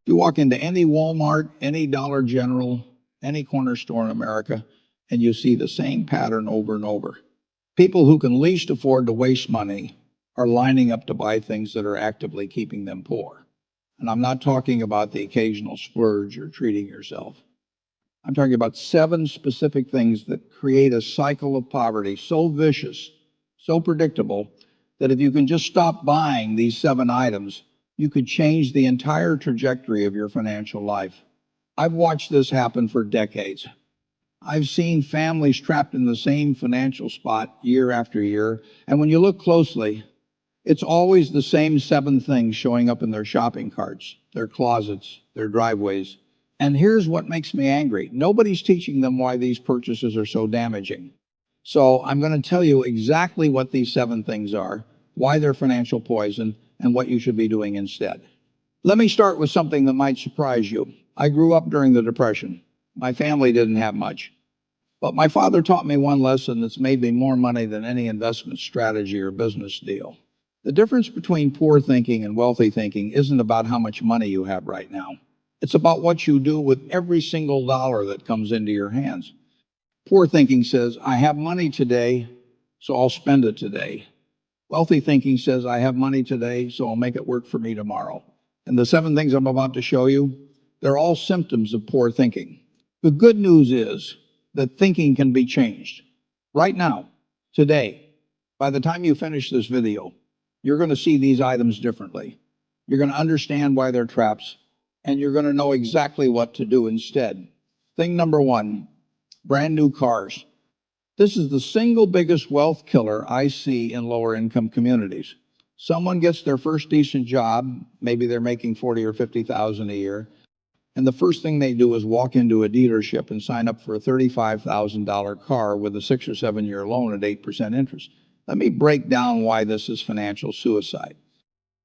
You walk into any Walmart, any Dollar General, any corner store in America, and you see the same pattern over and over. People who can least afford to waste money are lining up to buy things that are actively keeping them poor. And I'm not talking about the occasional splurge or treating yourself. I'm talking about 7 specific things that create a cycle of poverty so vicious, so predictable, that if you can just stop buying these 7 items, you could change the entire trajectory of your financial life. I've watched this happen for decades. I've seen families trapped in the same financial spot year after year, and when you look closely, it's always the same 7 things showing up in their shopping carts, their closets, their driveways. And here's what makes me angry. Nobody's teaching them why these purchases are so damaging. So I'm going to tell you exactly what these 7 things are, why they're financial poison, and what you should be doing instead. Let me start with something that might surprise you. I grew up during the Depression. My family didn't have much. But my father taught me one lesson that's made me more money than any investment strategy or business deal. The difference between poor thinking and wealthy thinking isn't about how much money you have right now. It's about what you do with every single dollar that comes into your hands. Poor thinking says, I have money today, so I'll spend it today. Wealthy thinking says, I have money today, so I'll make it work for me tomorrow. And the 7 things I'm about to show you, they're all symptoms of poor thinking. The good news is that thinking can be changed. Right now, today, by the time you finish this video, you're going to see these items differently. You're going to understand why they're traps, and you're going to know exactly what to do instead. Thing number 1, brand new cars. This is the single biggest wealth killer I see in lower income communities. Someone gets their first decent job, maybe they're making 40 or 50,000 a year, and the first thing they do is walk into a dealership and sign up for a $35,000 car with a 6 or 7 year loan at 8% interest. Let me break down why this is financial suicide.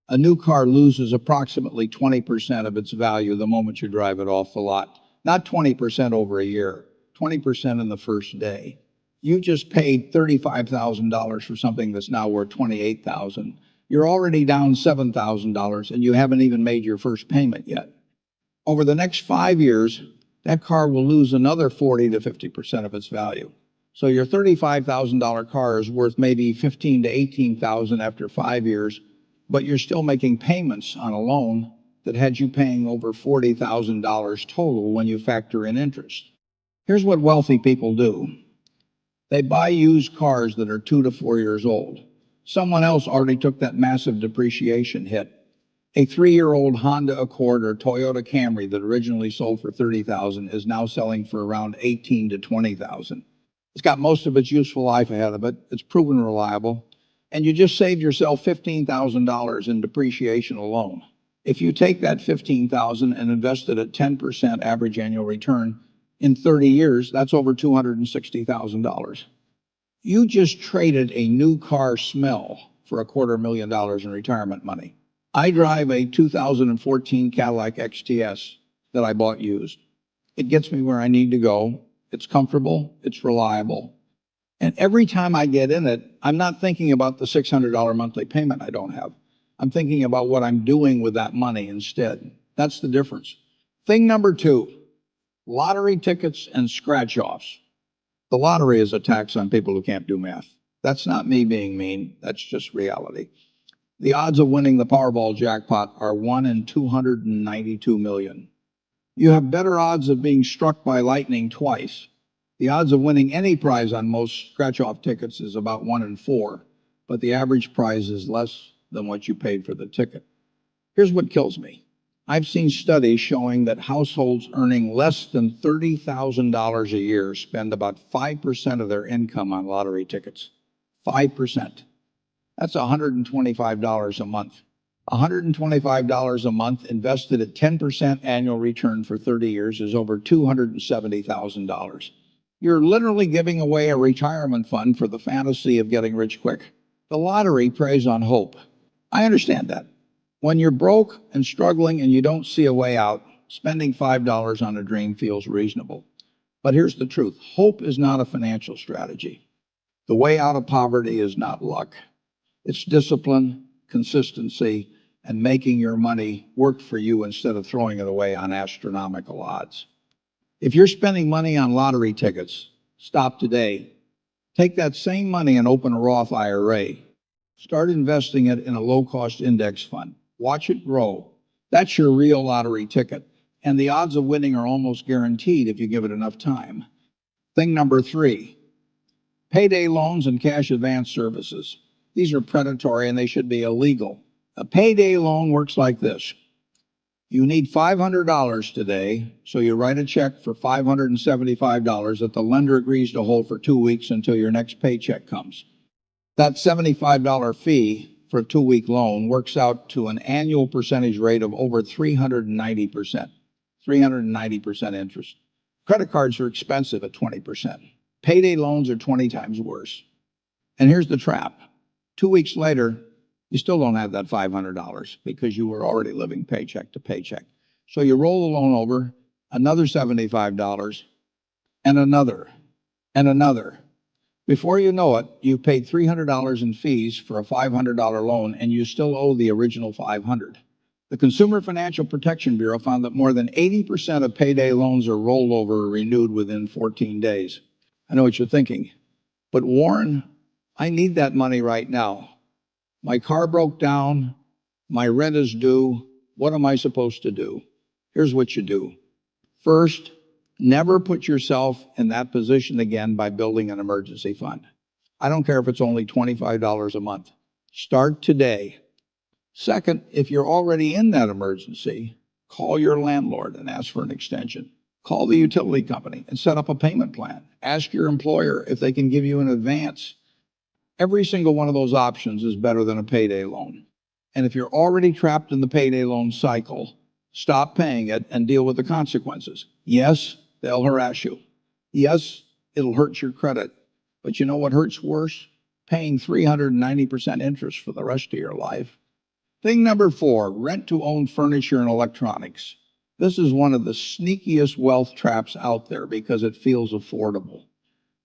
A new car loses approximately 20% of its value the moment you drive it off the lot. Not 20% over a year, 20% in the first day. You just paid $35,000 for something that's now worth $28,000. You're already down $7,000 and you haven't even made your first payment yet. Over the next 5 years, that car will lose another 40 to 50% of its value. So your $35,000 car is worth maybe $15,000 to $18,000 after 5 years, but you're still making payments on a loan that had you paying over $40,000 total when you factor in interest. Here's what wealthy people do. They buy used cars that are 2 to 4 years old. Someone else already took that massive depreciation hit. A 3-year-old Honda Accord or Toyota Camry that originally sold for $30,000 is now selling for around $18,000 to $20,000. It's got most of its useful life ahead of it. It's proven reliable. And you just saved yourself $15,000 in depreciation alone. If you take that $15,000 and invest it at 10% average annual return in 30 years, that's over $260,000. You just traded a new car smell for $250,000 in retirement money. I drive a 2014 Cadillac XTS that I bought used. It gets me where I need to go. It's comfortable, it's reliable. And every time I get in it, I'm not thinking about the $600 monthly payment I don't have. I'm thinking about what I'm doing with that money instead. That's the difference. Thing number 2, lottery tickets and scratch-offs. The lottery is a tax on people who can't do math. That's not me being mean, that's just reality. The odds of winning the Powerball jackpot are 1 in 292 million. You have better odds of being struck by lightning twice. The odds of winning any prize on most scratch-off tickets is about 1 in 4, but the average prize is less than what you paid for the ticket. Here's what kills me. I've seen studies showing that households earning less than $30,000 a year spend about 5% of their income on lottery tickets. 5%. That's $125 a month. $125 a month invested at 10% annual return for 30 years is over $270,000. You're literally giving away a retirement fund for the fantasy of getting rich quick. The lottery preys on hope. I understand that. When you're broke and struggling and you don't see a way out, spending $5 on a dream feels reasonable. But here's the truth. Hope is not a financial strategy. The way out of poverty is not luck. It's discipline, consistency, and making your money work for you instead of throwing it away on astronomical odds. If you're spending money on lottery tickets, stop today. Take that same money and open a Roth IRA. Start investing it in a low-cost index fund. Watch it grow. That's your real lottery ticket. And the odds of winning are almost guaranteed if you give it enough time. Thing number 3, payday loans and cash advance services. These are predatory and they should be illegal. A payday loan works like this. You need $500 today, so you write a check for $575 that the lender agrees to hold for 2 weeks until your next paycheck comes. That $75 fee for a 2-week loan works out to an annual percentage rate of over 390%. 390% interest. Credit cards are expensive at 20%. Payday loans are 20 times worse. And here's the trap. 2 weeks later, you still don't have that $500 because you were already living paycheck to paycheck. So you roll the loan over, another $75, and another, and another. Before you know it, you've paid $300 in fees for a $500 loan, and you still owe the original $500. The Consumer Financial Protection Bureau found that more than 80% of payday loans are rolled over or renewed within 14 days. I know what you're thinking, but Warren, I need that money right now. My car broke down. My rent is due. What am I supposed to do? Here's what you do. First, never put yourself in that position again by building an emergency fund. I don't care if it's only $25 a month. Start today. Second, if you're already in that emergency, call your landlord and ask for an extension. Call the utility company and set up a payment plan. Ask your employer if they can give you an advance. Every single one of those options is better than a payday loan. And if you're already trapped in the payday loan cycle, stop paying it and deal with the consequences. Yes, they'll harass you. Yes, it'll hurt your credit. But you know what hurts worse? Paying 390% interest for the rest of your life. Thing number 4, rent-to-own furniture and electronics. This is one of the sneakiest wealth traps out there because it feels affordable.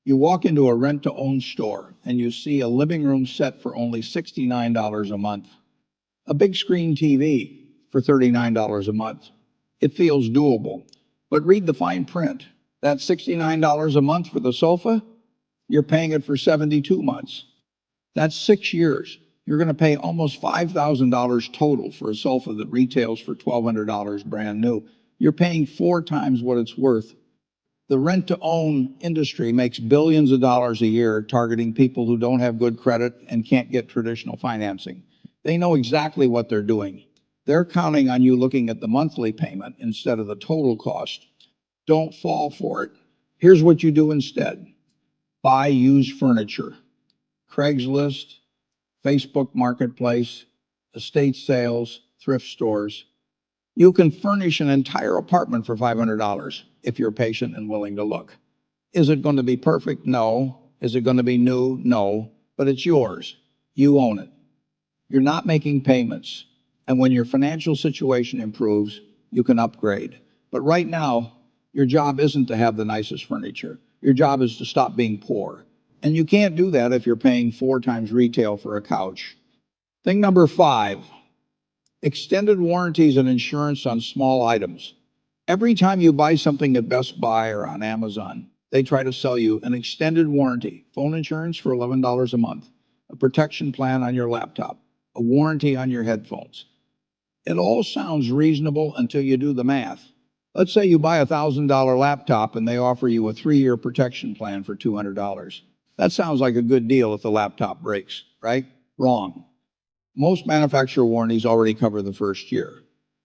You walk into a rent-to-own store and you see a living room set for only $69 a month. A big screen TV for $39 a month. It feels doable. But read the fine print. That $69 a month for the sofa, you're paying it for 72 months. That's 6 years. You're going to pay almost $5,000 total for a sofa that retails for $1,200 brand new. You're paying 4 times what it's worth. The rent-to-own industry makes billions of dollars a year targeting people who don't have good credit and can't get traditional financing. They know exactly what they're doing. They're counting on you looking at the monthly payment instead of the total cost. Don't fall for it. Here's what you do instead. Buy used furniture. Craigslist, Facebook Marketplace, estate sales, thrift stores. You can furnish an entire apartment for $500 if you're patient and willing to look. Is it going to be perfect? No. Is it going to be new? No. But it's yours. You own it. You're not making payments. And when your financial situation improves, you can upgrade. But right now, your job isn't to have the nicest furniture. Your job is to stop being poor. And you can't do that if you're paying 4 times retail for a couch. Thing number 5, extended warranties and insurance on small items. Every time you buy something at Best Buy or on Amazon, they try to sell you an extended warranty, phone insurance for $11 a month, a protection plan on your laptop, a warranty on your headphones. It all sounds reasonable until you do the math. Let's say you buy a $1,000 laptop and they offer you a 3-year protection plan for $200. That sounds like a good deal if the laptop breaks, right? Wrong. Most manufacturer warranties already cover the first year.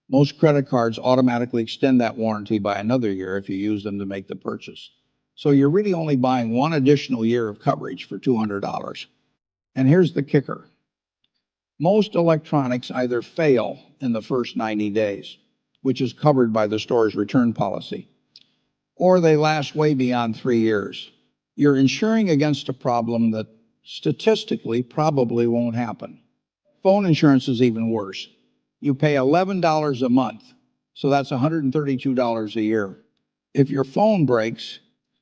Most credit cards automatically extend that warranty by another year if you use them to make the purchase. So you're really only buying 1 additional year of coverage for $200. And here's the kicker. Most electronics either fail in the first 90 days, which is covered by the store's return policy, or they last way beyond 3 years. You're insuring against a problem that statistically probably won't happen. Phone insurance is even worse. You pay $11 a month, so that's $132 a year. If your phone breaks,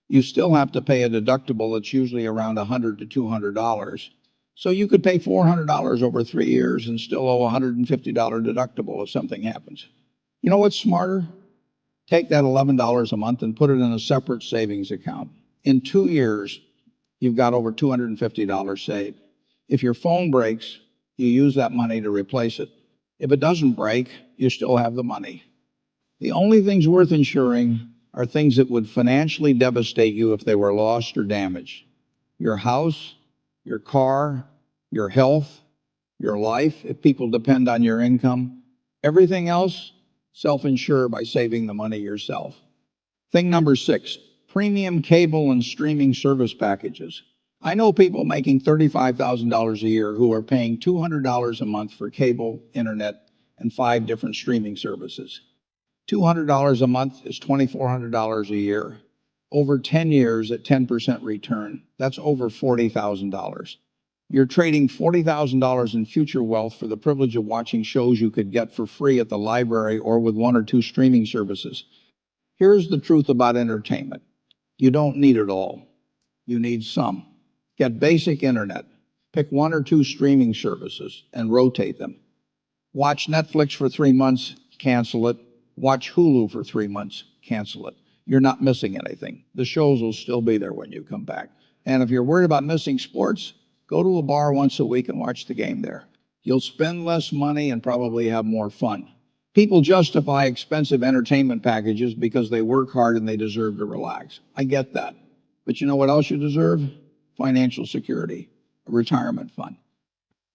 you still have to pay a deductible that's usually around $100 to $200. So you could pay $400 over 3 years and still owe a $150 deductible if something happens. You know what's smarter? Take that $11 a month and put it in a separate savings account. In 2 years, you've got over $250 saved. If your phone breaks, you use that money to replace it. If it doesn't break, you still have the money. The only things worth insuring are things that would financially devastate you if they were lost or damaged. Your house, your car, your health, your life, if people depend on your income. Everything else, self-insure by saving the money yourself. Thing number 6, premium cable and streaming service packages. I know people making $35,000 a year who are paying $200 a month for cable, internet, and 5 different streaming services. $200 a month is $2,400 a year. Over 10 years at 10% return, that's over $40,000. You're trading $40,000 in future wealth for the privilege of watching shows you could get for free at the library or with 1 or 2 streaming services. Here's the truth about entertainment. You don't need it all. You need some. Get basic internet. Pick 1 or 2 streaming services and rotate them. Watch Netflix for 3 months, cancel it. Watch Hulu for 3 months, cancel it. You're not missing anything. The shows will still be there when you come back. And if you're worried about missing sports, go to a bar once a week and watch the game there. You'll spend less money and probably have more fun. People justify expensive entertainment packages because they work hard and they deserve to relax. I get that. But you know what else you deserve? Financial security, a retirement fund.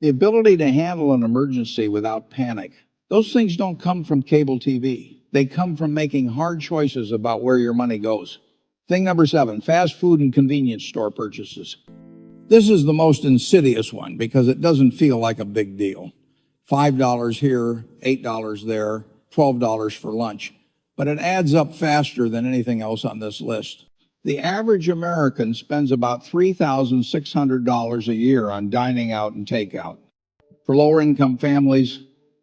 The ability to handle an emergency without panic. Those things don't come from cable TV. They come from making hard choices about where your money goes. Thing number 7, fast food and convenience store purchases. This is the most insidious one because it doesn't feel like a big deal. $5 here, $8 there, $12 for lunch. But it adds up faster than anything else on this list. The average American spends about $3,600 a year on dining out and takeout. For lower income families,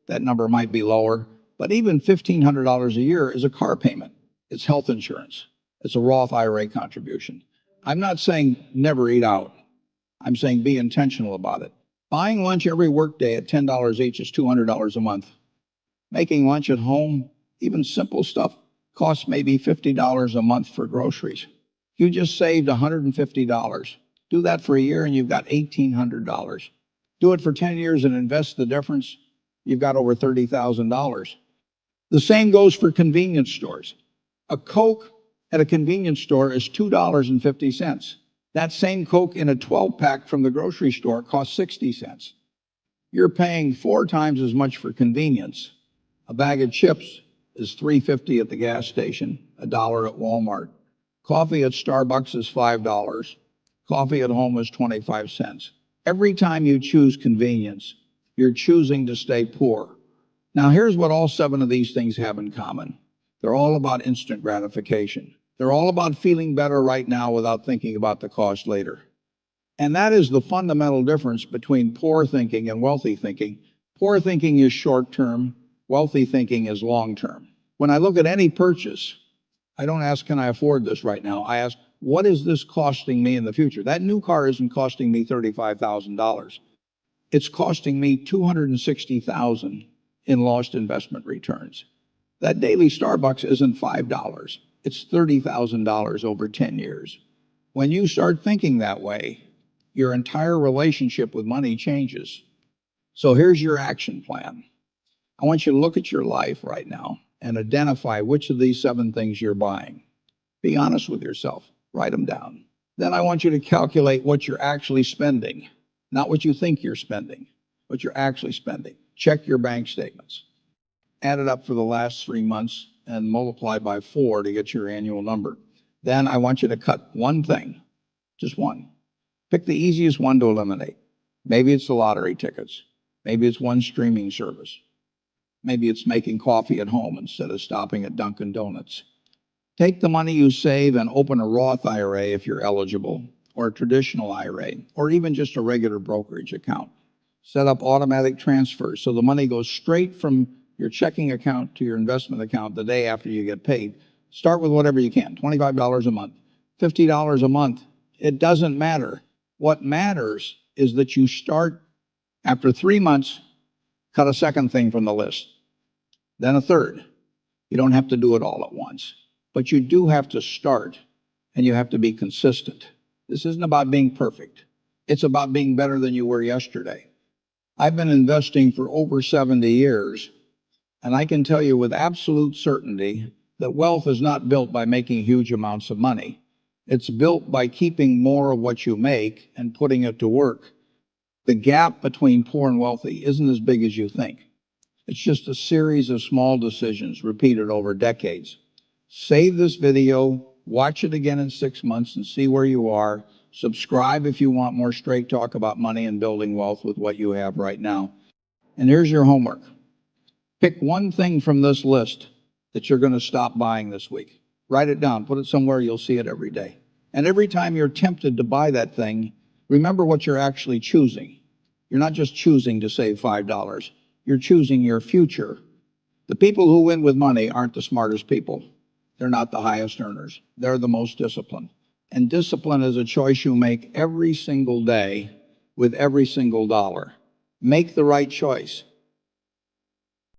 that number might be lower, but even $1,500 a year is a car payment. It's health insurance. It's a Roth IRA contribution. I'm not saying never eat out. I'm saying be intentional about it. Buying lunch every workday at $10 each is $200 a month. Making lunch at home, even simple stuff, costs maybe $50 a month for groceries. You just saved $150. Do that for a year and you've got $1,800. Do it for 10 years and invest the difference, you've got over $30,000. The same goes for convenience stores. A Coke at a convenience store is $2.50. That same Coke in a 12-pack from the grocery store costs 60 cents. You're paying 4 times as much for convenience. A bag of chips is $3.50 at the gas station, $1 at Walmart. Coffee at Starbucks is $5. Coffee at home is 25 cents. Every time you choose convenience, you're choosing to stay poor. Now, here's what all 7 of these things have in common. They're all about instant gratification. They're all about feeling better right now without thinking about the cost later. And that is the fundamental difference between poor thinking and wealthy thinking. Poor thinking is short-term. Wealthy thinking is long-term. When I look at any purchase, I don't ask, can I afford this right now? I ask, what is this costing me in the future? That new car isn't costing me $35,000. It's costing me $260,000 in lost investment returns. That daily Starbucks isn't $5. It's $30,000 over 10 years. When you start thinking that way, your entire relationship with money changes. So here's your action plan. I want you to look at your life right now and identify which of these 7 things you're buying. Be honest with yourself. Write them down. Then I want you to calculate what you're actually spending, not what you think you're spending, what you're actually spending. Check your bank statements. Add it up for the last 3 months and multiply by 4 to get your annual number. Then I want you to cut one thing, just one. Pick the easiest one to eliminate. Maybe it's the lottery tickets. Maybe it's one streaming service. Maybe it's making coffee at home instead of stopping at Dunkin' Donuts. Take the money you save and open a Roth IRA if you're eligible, or a traditional IRA, or even just a regular brokerage account. Set up automatic transfers so the money goes straight from your checking account to your investment account the day after you get paid. Start with whatever you can, $25 a month, $50 a month. It doesn't matter. What matters is that you start after 3 months, cut a second thing from the list, then a third. You don't have to do it all at once, but you do have to start, and you have to be consistent. This isn't about being perfect. It's about being better than you were yesterday. I've been investing for over 70 years, and I can tell you with absolute certainty that wealth is not built by making huge amounts of money. It's built by keeping more of what you make and putting it to work. The gap between poor and wealthy isn't as big as you think. It's just a series of small decisions repeated over decades. Save this video, watch it again in 6 months and see where you are. Subscribe if you want more straight talk about money and building wealth with what you have right now. And here's your homework. Pick one thing from this list that you're going to stop buying this week. Write it down, put it somewhere you'll see it every day. And every time you're tempted to buy that thing, remember what you're actually choosing. You're not just choosing to save $5. You're choosing your future. The people who win with money aren't the smartest people. They're not the highest earners. They're the most disciplined. And discipline is a choice you make every single day with every single dollar. Make the right choice.